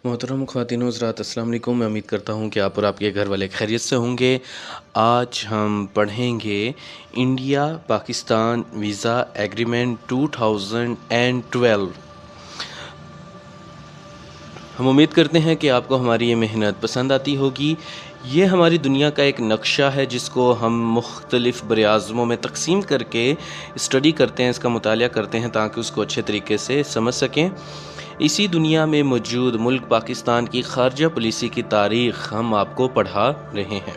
मोहतरम ख़वातीन हज़रात अस्सलाम वालेकुम। मैं उम्मीद करता हूँ कि आप और आपके घर वाले खैरियत से होंगे। आज हम पढ़ेंगे इंडिया पाकिस्तान वीज़ा एग्रीमेंट 2012। हम उम्मीद करते हैं कि आपको हमारी ये मेहनत पसंद आती होगी। ये हमारी दुनिया का एक नक्शा है जिसको हम मुख्तलिफ़ बरआज़मों में तकसीम करके स्टडी करते हैं, इसका मुतालिया करते हैं ताकि उसको अच्छे तरीके से समझ सकें। इसी दुनिया में मौजूद मुल्क पाकिस्तान की खारजा पॉलिसी की तारीख़ हम आपको पढ़ा रहे हैं।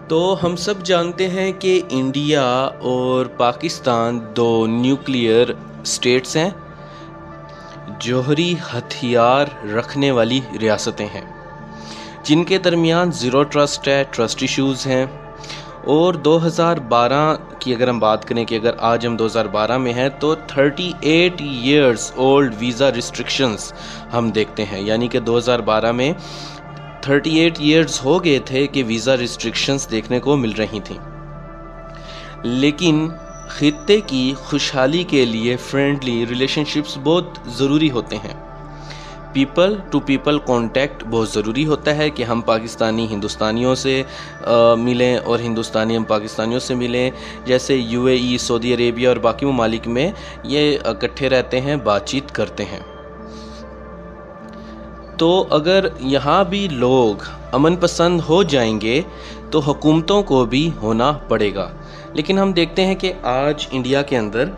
तो हम सब जानते हैं कि इंडिया और पाकिस्तान दो न्यूक्लियर स्टेट्स हैं, जौहरी हथियार रखने वाली रियासतें हैं, जिनके दरमियान ज़ीरो ट्रस्ट है, ट्रस्ट इश्यूज़ हैं। और 2012 की अगर हम बात करें कि अगर आज हम 2012 में हैं तो 38 ईयर्स ओल्ड वीज़ा रिस्ट्रिक्शंस हम देखते हैं, यानी कि 2012 में 38 ईयर्स हो गए थे कि वीज़ा रिस्ट्रिक्शंस देखने को मिल रही थी। लेकिन खित्ते की खुशहाली के लिए फ्रेंडली रिलेशनशिप्स बहुत ज़रूरी होते हैं। पीपल टू पीपल कांटेक्ट बहुत ज़रूरी होता है कि हम पाकिस्तानी हिंदुस्तानियों से मिलें और हिंदुस्तानी हम पाकिस्तानियों से मिलें। जैसे यूएई, सऊदी अरेबिया और बाकी ममालिक में ये इकट्ठे रहते हैं, बातचीत करते हैं। तो अगर यहाँ भी लोग अमन पसंद हो जाएंगे तो हुकूमतों को भी होना पड़ेगा। लेकिन हम देखते हैं कि आज इंडिया के अंदर,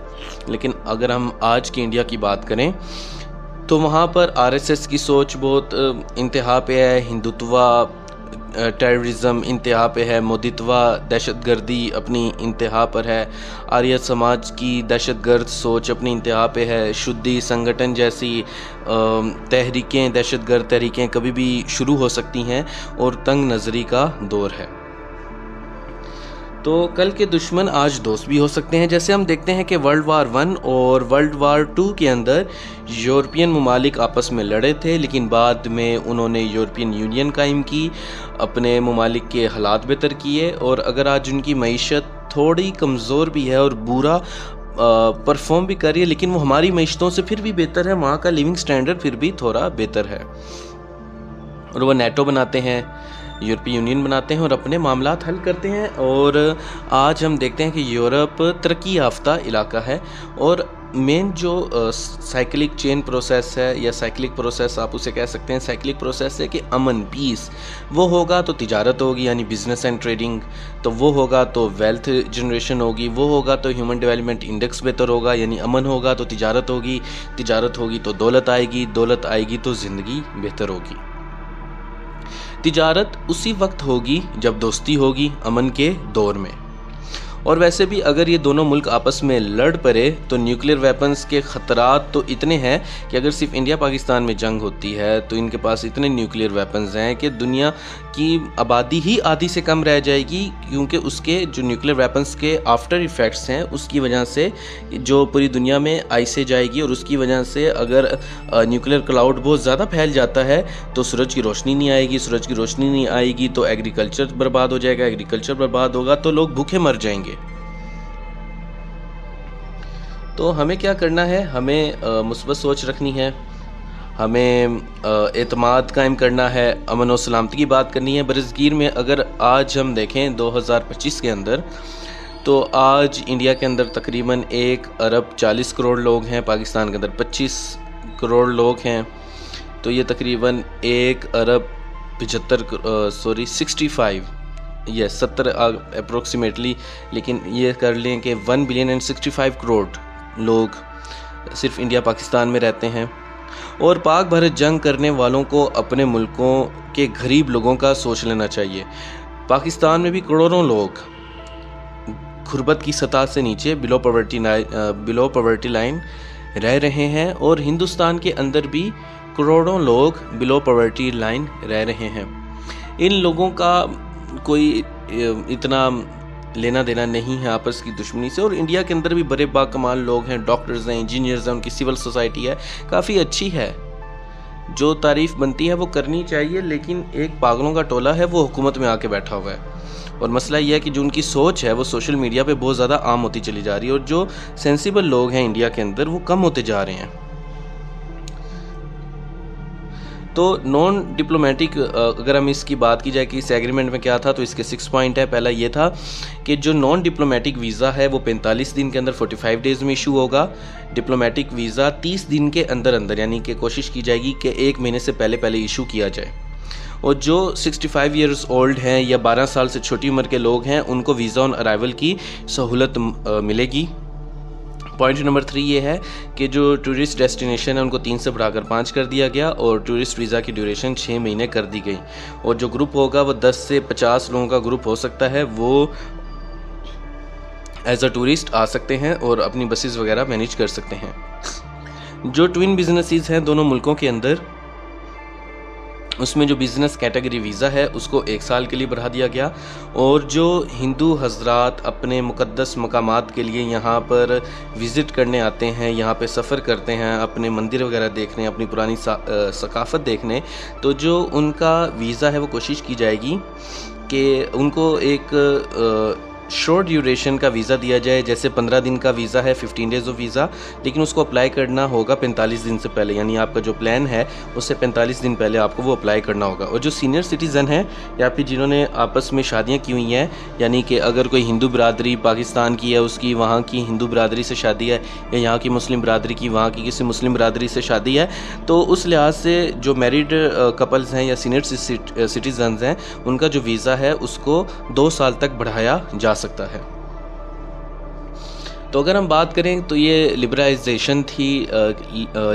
लेकिन अगर हम आज के इंडिया की बात करें तो वहाँ पर आरएसएस की सोच बहुत इंतहा पे है, हिंदुत्वा टेररिज्म इंतहा पे है, मोदीत्वा दहशतगर्दी अपनी इंतहा पर है, आर्य समाज की दहशतगर्द सोच अपनी इंतहा पे है, शुद्धि संगठन जैसी तहरीकें, दहशतगर्द तहरीकें कभी भी शुरू हो सकती हैं और तंग नज़री का दौर है। तो कल के दुश्मन आज दोस्त भी हो सकते हैं। जैसे हम देखते हैं कि वर्ल्ड वार 1 और वर्ल्ड वार 2 के अंदर यूरोपियन ममालिक आपस में लड़े थे, लेकिन बाद में उन्होंने यूरोपियन यूनियन कायम की, अपने ममालिक के हालात बेहतर किए। और अगर आज उनकी मईशत थोड़ी कमज़ोर भी है और बुरा परफॉर्म भी कर रही है, लेकिन वो हमारी मईशतों से फिर भी बेहतर है, वहाँ का लिविंग स्टैंडर्ड फिर भी थोड़ा बेहतर है। और वह नेटो बनाते हैं, यूरोपीय यूनियन बनाते हैं और अपने मामलात हल करते हैं। और आज हम देखते हैं कि यूरोप तरक्की याफ्ता इलाका है और मेन जो साइक्लिक चेन प्रोसेस है या साइक्लिक प्रोसेस आप उसे कह सकते हैं, साइक्लिक प्रोसेस है कि अमन, पीस, वो होगा तो तिजारत होगी यानी बिजनेस एंड ट्रेडिंग, तो वो होगा तो वेल्थ जनरेशन होगी, वो होगा तो ह्यूमन डेवलपमेंट इंडेक्स बेहतर होगा यानी अमन होगा तो तिजारत होगी, तिजारत होगी तो दौलत आएगी, दौलत आएगी तो ज़िंदगी बेहतर होगी। तिजारत उसी वक्त होगी जब दोस्ती होगी अमन के दौर में। और वैसे भी अगर ये दोनों मुल्क आपस में लड़ पड़े तो न्यूक्लियर वेपन्स के ख़तरात तो इतने हैं कि अगर सिर्फ इंडिया पाकिस्तान में जंग होती है तो इनके पास इतने न्यूक्लियर वेपन्स हैं कि दुनिया की आबादी ही आधी से कम रह जाएगी, क्योंकि उसके जो न्यूक्लियर वेपन्स के आफ्टर इफ़ेक्ट्स हैं उसकी वजह से जो पूरी दुनिया में आइसे जाएगी। और उसकी वजह से अगर न्यूक्लियर क्लाउड बहुत ज़्यादा फैल जाता है तो सूरज की रोशनी नहीं आएगी, सूरज की रोशनी नहीं आएगी तो एग्रीकल्चर बर्बाद हो जाएगा, एग्रीकल्चर बर्बाद होगा तो लोग भूखे मर जाएंगे। तो हमें क्या करना है, हमें मुस्बत सोच रखनी है, हमें एतमाद कायम करना है, अमन और सलामती की बात करनी है। बरसगीर में अगर आज हम देखें 2025 के अंदर तो आज इंडिया के अंदर तकरीबन 1 अरब 40 करोड़ लोग हैं, पाकिस्तान के अंदर 25 करोड़ लोग हैं, तो ये तकरीबन 1 अरब 70 अप्रोक्सीमेटली, लेकिन ये कर लें कि 1 बिलियन एंड 65 करोड़ लोग सिर्फ इंडिया पाकिस्तान में रहते हैं। और पाक भारत जंग करने वालों को अपने मुल्कों के गरीब लोगों का सोच लेना चाहिए। पाकिस्तान में भी करोड़ों लोग गुर्बत की सतह से नीचे बिलो पॉवर्टी लाइन रह रहे हैं और हिंदुस्तान के अंदर भी करोड़ों लोग बिलो पॉवर्टी लाइन रह रहे हैं। इन लोगों का कोई इतना लेना देना नहीं है आपस की दुश्मनी से। और इंडिया के अंदर भी बड़े बाकमाल लोग हैं, डॉक्टर्स हैं, इंजीनियर्स हैं, उनकी सिविल सोसाइटी है, काफ़ी अच्छी है, जो तारीफ़ बनती है वो करनी चाहिए। लेकिन एक पागलों का टोला है वो हुकूमत में आके बैठा हुआ है और मसला यह है कि जो उनकी सोच है वो सोशल मीडिया पे बहुत ज़्यादा आम होती चली जा रही है और जो सेंसिबल लोग हैं इंडिया के अंदर वो कम होते जा रहे हैं। तो नॉन डिप्लोमेटिक अगर हम इसकी बात की जाए कि इस एग्रीमेंट में क्या था, तो इसके 6 पॉइंट है। पहला ये था कि जो नॉन डिप्लोमेटिक वीज़ा है वो 45 दिन के अंदर 45 डेज़ में इशू होगा। डिप्लोमेटिक वीज़ा 30 दिन के अंदर अंदर, यानी कि कोशिश की जाएगी कि 1 महीने से पहले इशू किया जाए। और जो 65 ईयर्स ओल्ड हैं या 12 साल से छोटी उम्र के लोग हैं उनको वीज़ा ऑन अराइवल की सहूलत मिलेगी। पॉइंट नंबर 3 ये है कि जो टूरिस्ट डेस्टिनेशन है उनको 3 से बढ़ाकर 5 कर दिया गया और टूरिस्ट वीज़ा की ड्यूरेशन 6 महीने कर दी गई। और जो ग्रुप होगा वो 10 से 50 लोगों का ग्रुप हो सकता है, वो एज अ टूरिस्ट आ सकते हैं और अपनी बसेस वगैरह मैनेज कर सकते हैं। जो ट्विन बिजनेसेस हैं दोनों मुल्कों के अंदर, उसमें जो बिज़नेस कैटेगरी वीज़ा है उसको 1 साल के लिए बढ़ा दिया गया। और जो हिंदू हजरात अपने मुक़द्दस मकामात के लिए यहाँ पर विज़िट करने आते हैं, यहाँ पे सफ़र करते हैं अपने मंदिर वगैरह देखने, अपनी पुरानी सकाफ़त देखने, तो जो उनका वीज़ा है वो कोशिश की जाएगी कि उनको एक शॉर्ट ड्यूरेशन का वीज़ा दिया जाए। जैसे 15 दिन का वीज़ा है, 15 डेज़ ऑफ वीज़ा, लेकिन उसको अप्लाई करना होगा 45 दिन से पहले, यानी आपका जो प्लान है उससे 45 दिन पहले आपको वो अप्लाई करना होगा। और जो सीनियर सिटीज़न हैं या फिर जिन्होंने आपस में शादियां की हुई हैं, यानी कि अगर कोई हिंदू बिरादरी पाकिस्तान की है, उसकी वहाँ की हिंदू बिरादरी से शादी है, या यहाँ की मुस्लिम बिरादरी की वहाँ की किसी मुस्लिम बिरादरी से शादी है, तो उस लिहाज से जो मैरिड कपल्स हैं या सीनियर सिटीज़न्स हैं उनका जो वीज़ा है उसको 2 साल तक बढ़ाया जा सकता है। तो अगर हम बात करें तो ये लिबरलाइजेशन थी,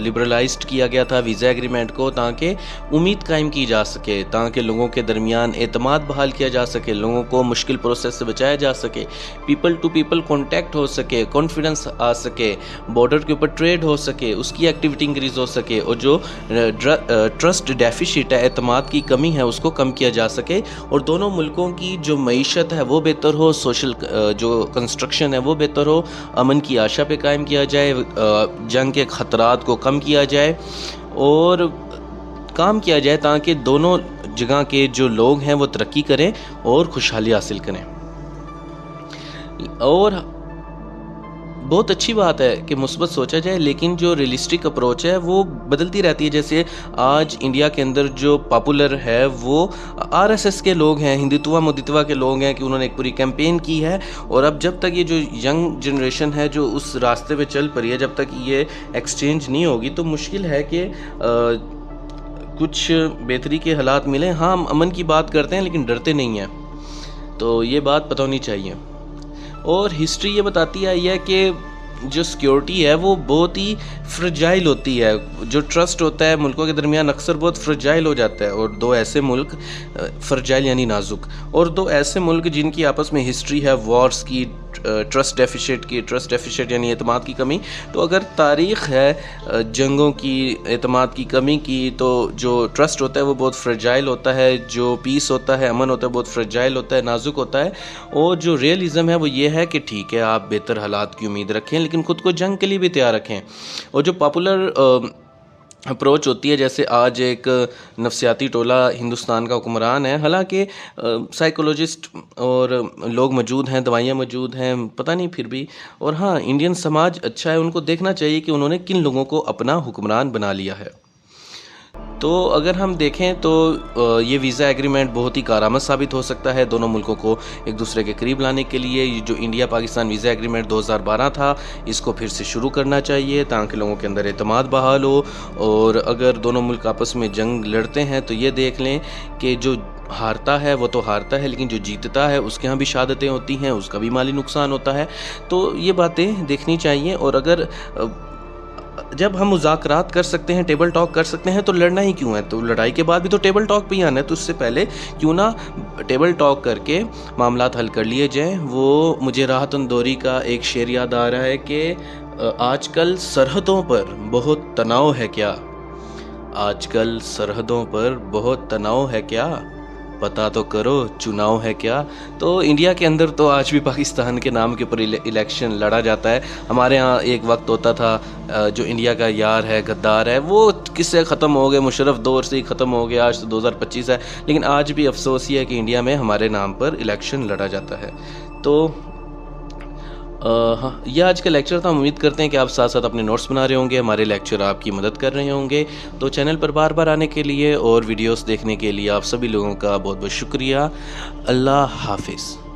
लिबरलाइज्ड किया गया था वीज़ा एग्रीमेंट को ताकि उम्मीद कायम की जा सके, ताकि लोगों के दरमियान एतमाद बहाल किया जा सके, लोगों को मुश्किल प्रोसेस से बचाया जा सके, पीपल टू पीपल कॉन्टैक्ट हो सके, कॉन्फिडेंस आ सके, बॉर्डर के ऊपर ट्रेड हो सके, उसकी एक्टिविटी इंक्रीज़ हो सके, और जो ट्रस्ट डेफिसिट है, एतमाद की कमी है, उसको कम किया जा सके, और दोनों मुल्कों की जो मईशत है वो बेहतर हो, सोशल जो कंस्ट्रक्शन है वो बेहतर हो, अमन की आशा पे कायम किया जाए, जंग के ख़तरात को कम किया जाए और काम किया जाए ताकि दोनों जगह के जो लोग हैं वो तरक्की करें और खुशहाली हासिल करें। और बहुत अच्छी बात है कि मुस्बत सोचा जाए, लेकिन जो रियलिस्टिक अप्रोच है वो बदलती रहती है। जैसे आज इंडिया के अंदर जो पॉपुलर है वो आरएसएस के लोग हैं, हिंदुत्वा मुदित्वा के लोग हैं कि उन्होंने एक पूरी कैंपेन की है, और अब जब तक ये जो यंग जनरेशन है जो उस रास्ते पे चल पड़ी है, जब तक ये एक्सचेंज नहीं होगी तो मुश्किल है कि कुछ बेहतरी के हालात मिलें। हाँ, हम अमन की बात करते हैं लेकिन डरते नहीं हैं, तो ये बात पता होनी चाहिए। और हिस्ट्री ये बताती आई है कि जो सिक्योरिटी है वो बहुत ही फ्रजाइल होती है, जो ट्रस्ट होता है मुल्कों के दरमियान अक्सर बहुत फ्रजाइल हो जाता है। और दो ऐसे मुल्क, फ्रजाइल यानी नाजुक, और दो ऐसे मुल्क जिनकी आपस में हिस्ट्री है वॉर्स की, ट्रस्ट डेफिसिट यानी एतमाद की कमी। तो अगर तारीख़ है जंगों की, एतमाद की कमी की, तो जो ट्रस्ट होता है वो बहुत फ्रजाइल होता है, जो पीस होता है, अमन होता है, बहुत फ्रजाइल होता है, नाजुक होता है। और जो रियलिज़म है वो ये है कि ठीक है आप बेहतर हालात की उम्मीद रखें लेकिन ख़ुद को जंग के लिए भी तैयार रखें। और जो पॉपुलर अप्रोच होती है, जैसे आज एक नफ्सियाती टोला हिंदुस्तान का हुक्मरान है, हालांकि साइकोलॉजिस्ट और लोग मौजूद हैं, दवाइयाँ मौजूद हैं, पता नहीं फिर भी। और हाँ, इंडियन समाज अच्छा है, उनको देखना चाहिए कि उन्होंने किन लोगों को अपना हुक्मरान बना लिया है। तो अगर हम देखें तो ये वीज़ा एग्रीमेंट बहुत ही कारआमद साबित हो सकता है दोनों मुल्कों को एक दूसरे के करीब लाने के लिए। ये जो इंडिया पाकिस्तान वीज़ा एग्रीमेंट 2012 था, इसको फिर से शुरू करना चाहिए ताकि लोगों के अंदर एतमाद बहाल हो। और अगर दोनों मुल्क आपस में जंग लड़ते हैं तो ये देख लें कि जो हारता है वो तो हारता है, लेकिन जो जीतता है उसके यहाँ भी शहादतें होती हैं, उसका भी माली नुकसान होता है। तो ये बातें देखनी चाहिए। और अगर जब हम मुज़ाकरात कर सकते हैं, टेबल टॉक कर सकते हैं, तो लड़ना ही क्यों है? तो लड़ाई के बाद भी तो टेबल टॉक पे ही आना है, तो उससे पहले क्यों ना टेबल टॉक करके मामलात हल कर लिए जाएं। वो मुझे राहत अंदौरी का एक शेर याद आ रहा है कि आजकल सरहदों पर बहुत तनाव है क्या, आजकल सरहदों पर बहुत तनाव है क्या, पता तो करो चुनाव है क्या। तो इंडिया के अंदर तो आज भी पाकिस्तान के नाम के ऊपर इलेक्शन लड़ा जाता है। हमारे यहाँ एक वक्त होता था जो इंडिया का यार है, गद्दार है, वो किससे ख़त्म हो गए, मुशर्रफ दौर से ही ख़त्म हो गया, आज तो 2025 है। लेकिन आज भी अफसोस ही है कि इंडिया में हमारे नाम पर इलेक्शन लड़ा जाता है। तो हाँ, ये आज का लेक्चर था। हम उम्मीद करते हैं कि आप साथ साथ अपने नोट्स बना रहे होंगे, हमारे लेक्चर आपकी मदद कर रहे होंगे। तो चैनल पर बार बार आने के लिए और वीडियोस देखने के लिए आप सभी लोगों का बहुत बहुत शुक्रिया। अल्लाह हाफिज़।